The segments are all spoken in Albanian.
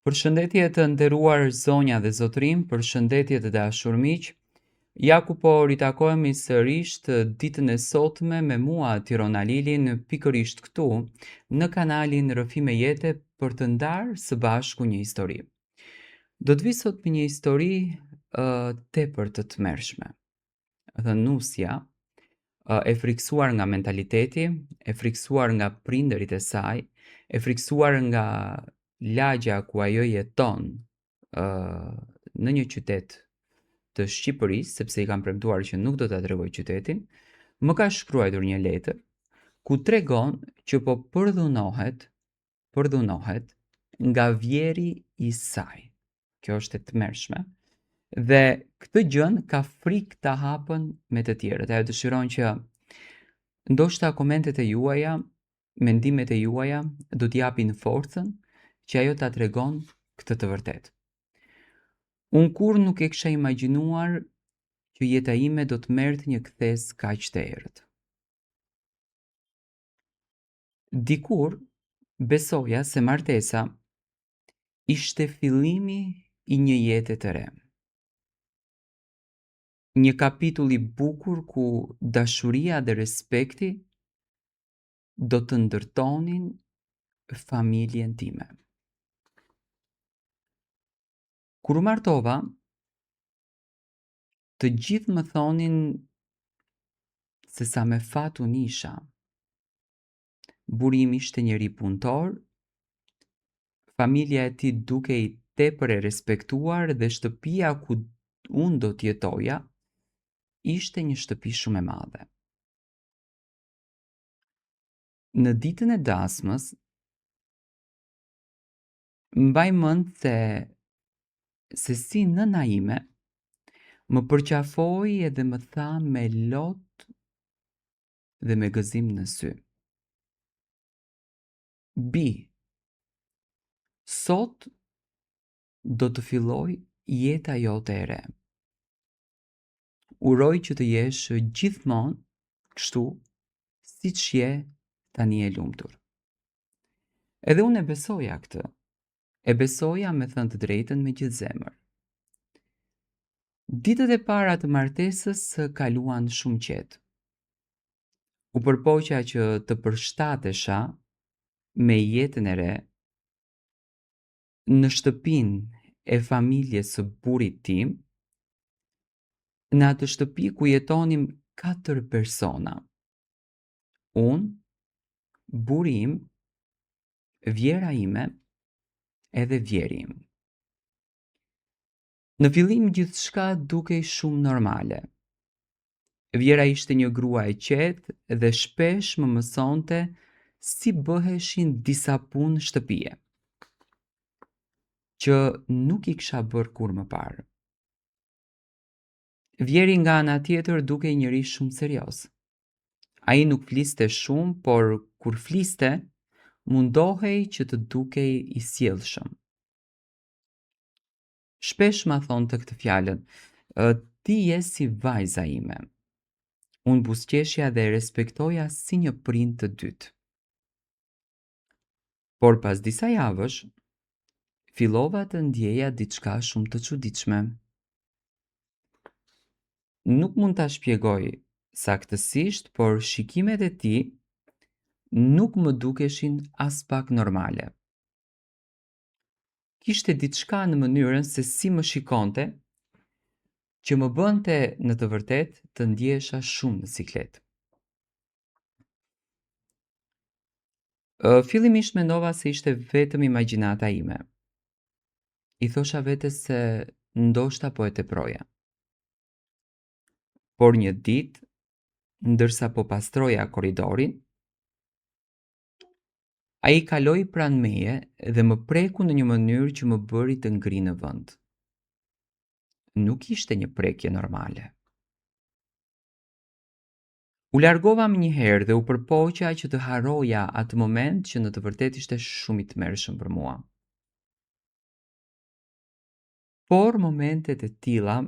Përshëndetje të nderuar zonja dhe zotërim, përshëndetje të dashur miq. Ja ku po ritakohemi sërish të ditën e sotme me mua Tirona Lilin pikërisht këtu në kanalin Rrëfime Jete për të ndarë së bashku një histori. Do të vi sot me një histori tepër të tmerrshme. Dhënusja e friksuar nga mentaliteti, e friksuar nga prindërit e saj, e friksuar nga lagja ku ajo jeton në një qytet të Shqipërisë, sepse i kam premtuar që nuk do ta tregoj qytetin, më ka shkruar një letër ku tregon që po përdhunohet nga vjeri i saj. Kjo është e tmerrshme. Dhe këtë gjën ka frikë ta hapën me të tjerët. Ajo dëshiron që ndoshta komentet e juaja, mendimet e juaja do t'i japin forcën që ajo ta tregon këtë të vërtetë. Unë kur nuk e kisha imagjinuar që jeta ime do të merrte një kthes kaq të errët. Dikur besoja se martesa ishte fillimi i një jete të re. Një kapitull i bukur ku dashuria dhe respekti do të ndërtonin familjen time. Kur u martova, të gjithë më thonin se sa me fat unë isha. Buri im ishte njëri punëtor, familja e tij dukej tepër e respektuar dhe shtëpia ku unë do të jetoja ishte një shtëpi shumë e madhe. Në ditën e dasmës, mbaj mend se si nëna ime më përqafoi edhe më tha me lot dhe me gëzim në sy: Bi, sot do të filloj jeta jote e re. Uroj që të jesh gjithmonë kështu siç je tani e lumtur. Edhe unë e besoja këtë. E besoja me thënë të drejtën me gjithë zemër. Ditët e para të martesës kaluan shumë qetë. U përpoqja që të përshtatesha me jetën e re në shtëpinë e familjes së burrit tim, në atë shtëpi ku jetonim 4 persona. Unë, buri im, vjera ime edhe vjeri im. Në fillim gjithçka dukej shumë normale. Vjera ishte një grua e qetë dhe shpesh më mësonte si bëheshin disa punë shtëpie, që nuk i kisha bërë kur më parë. Vjeri nga ana tjetër dukej njëri shumë serioz. Ai nuk fliste shumë, por kur fliste, mundohej që të dukej i sjellshëm. Shpesh ma thonte këtë fjalën: ti je si vajza ime. Unë buzëqeshja dhe e respektoja si një prind të dytë. Por pas disa javësh, fillova të ndjeja diçka shumë të çuditshme. Nuk mund ta shpjegoj saktësisht, por shikimet e tij nuk më dukeshin as pak normale. Kishte diçka në mënyrën se si më shikonte që më bënte në të vërtet të ndjehesha shumë në siklet. Fillimisht mendova se ishte vetëm imagjinata ime. I thosha vetes se ndoshta po e teproja. Por një ditë, ndërsa po pastroja korridorin, ai kaloi pranë meje dhe më preku në një mënyrë që më bëri të ngri në vend. Nuk ishte një prekje normale. U largova më një herë dhe u përpoqja që të harroja atë moment që në të vërtetë ishte shumë i tmerrshëm për mua. Por momentet e tilla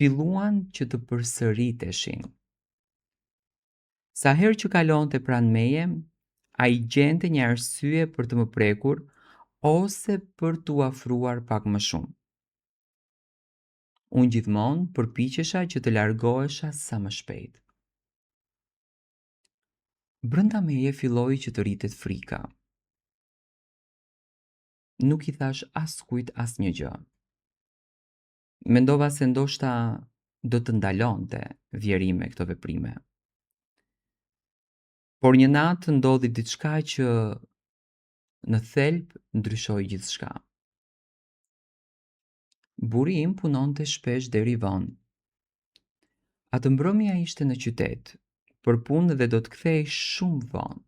filluan që të përsëriteshin. Sa herë që kalonte pranë meje, ai gjente një arsye për të më prekur ose për t'u afruar pak më shumë. Unë gjithmonë përpiqesha që të largohesha sa më shpejt. Brenda meje filloi që të rritet frika. Nuk i thash askujt asnjë gjë. Mendova se ndoshta do të ndalonte vjeri me këto veprime. Por një natë ndodhi diçka që në thelb ndryshoi gjithçka. Buri im punonte shpesh deri vonë. Atë mbrëmja ishte në qytet, për punë dhe do të kthehej shumë vonë.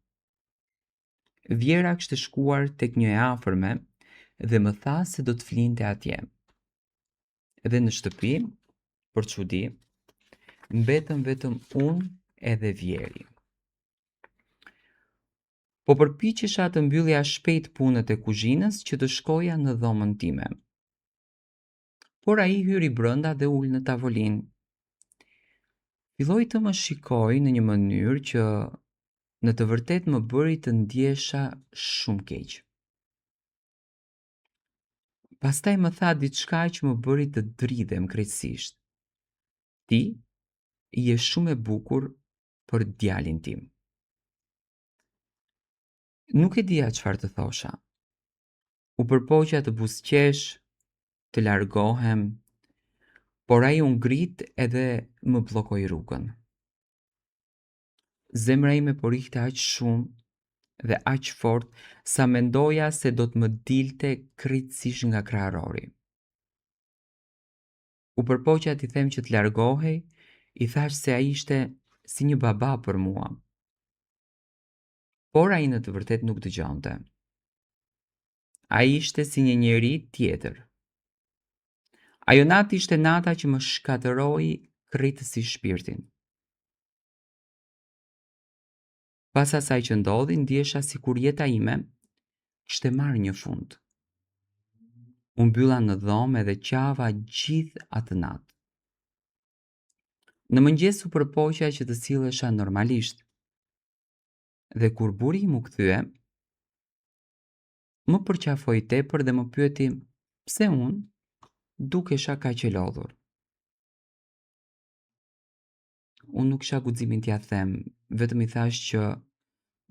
Vjera kishte shkuar tek një e afërme dhe më tha se do të flinte atje. Dhe në shtëpi, për çudi, mbetëm vetëm unë edhe Vjeri. Po përpiqesha të mbyllja shpejt punët e kuzhinës që të shkoja në dhomën time. Por ai hyri brenda dhe ul në tavolinë. Filloi të më shikoj në një mënyrë që në të vërtet më bëri të ndjesha shumë keq. Pastaj më tha diçka që më bëri të dridhem krejtësisht. Ti je shumë e bukur për djalin tim. Nuk e dija çfarë të thosha. U përpoqja të buzëqesh, të largohem, por ai u ngrit edhe më bllokoi rrugën. Zemra ime po rihte aq shumë dhe aq fort sa mendoja se do të më dilte krejtësisht nga krahërori. U përpoqja t'i them që të largohej, i thash se ai ishte si një baba për mua. Por ai në të vërtet nuk dëgjonte. Ai ishte si një njeri tjetër. Ajo natë ishte nata që më shkatërroi krejtësisht shpirtin. Pas asaj që ndodhi, ndjesha sikur jeta ime kishte marrë një fund. U mbylla në dhomë dhe qava gjithë atë natë. Në mëngjes u përpoqja që të sillesha normalisht. Dhe kur buri im u kthye, më përqafoi tepër dhe më pyeti pse unë dukesha kaq e lodhur. Unë nuk kisha guximin t'ia them, vetëm i thash që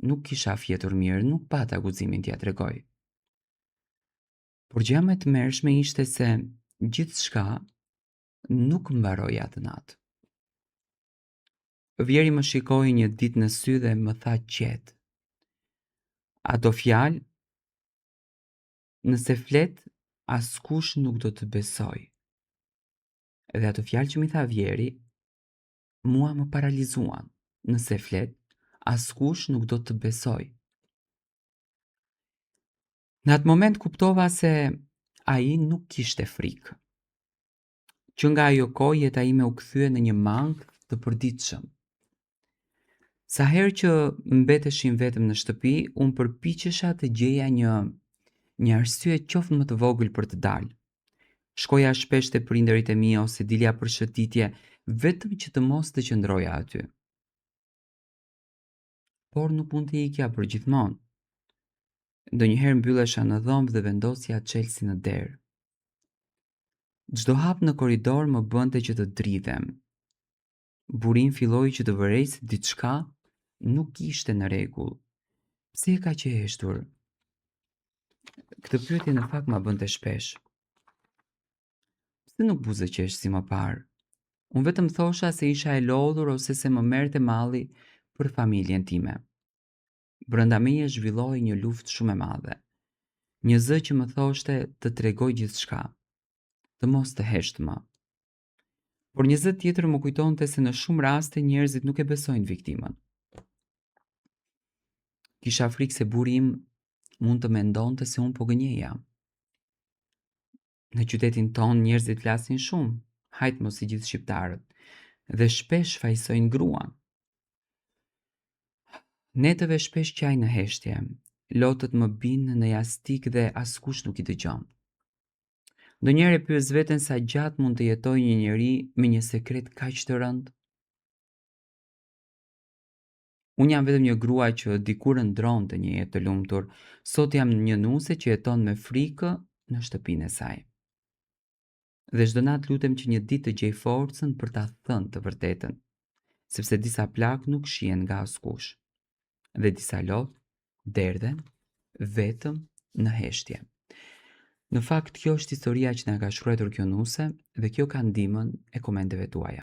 nuk kisha fjetur mirë, nuk pata guximin t'ia tregoj. Por gjëja më e tmerrshme ishte se gjithçka nuk mbaroi atë natë. Vjeri më shikoi një ditë në sy dhe më tha qetë. Ato fjalë, nëse flet, askush nuk do të besoj. Dhe ato fjalë që mi tha Vjeri, mua më paralizuan. Nëse flet, askush nuk do të besoj. Në atë moment kuptova se ai nuk kishte frikë. Që nga ajo kohë jeta ime u kthye në një mangë të përditshëm. Sa herë që mbeteshim vetëm në shtëpi, unë përpiqesha të gjeja një arsye qoftë më të vogël për të dalë. Shkoja shpesh te prindërit e mi ose dilja për shëtitje vetëm që të mos të qëndroja aty. Por nuk mund të ikja për gjithmonë. Ndonjëherë mbyllesha në dhomë dhe vendosja çelësi në derë. Çdo hap në korridor më bënte që të dridhem. Burim filloi që të vërej se diçka nuk ishte në rregull. Pse e ka që heshtur? Këtë pyetje në fakt ma bënte shpesh. Pse nuk buzëqesh si më parë? Unë vetëm thosha se isha e lodhur ose se më merrte malli për familjen time. Brenda meje zhvilloi një luftë shumë e madhe. Një zë që më thoshte të tregoj gjithçka, të mos të hesht më. Por një zë tjetër më kujtonte se në shumë raste njerëzit nuk e besojnë viktimën. Kisha frikë se buri im mund të mendonte se unë po gënjeja. Në qytetin ton njerëzit flasin shumë, hajt mos si gjithë shqiptarët, dhe shpesh fajsojnë gruan. Netëve shpesh qaj në heshtje, lotët më binë në jastik dhe askush nuk i dëgjon. Ndonjëherë e pyes veten sa gjatë mund të jetojë një njeri me një sekret kaq të rëndë. Unë jam vetëm një grua që dikur ndronte një jetë të lumtur, sot jam një nuse që jeton me frikë në shtëpinë e saj. Dhe çdo natë lutem që një ditë të gjej forcën për ta thënë të vërtetën, sepse disa plak nuk shihen nga askush, dhe disa lop derdhen vetëm në heshtje. Në fakt, kjo është historia që na ka shkruar kjo nuse dhe kjo ka ndihmën e komenteve tuaja.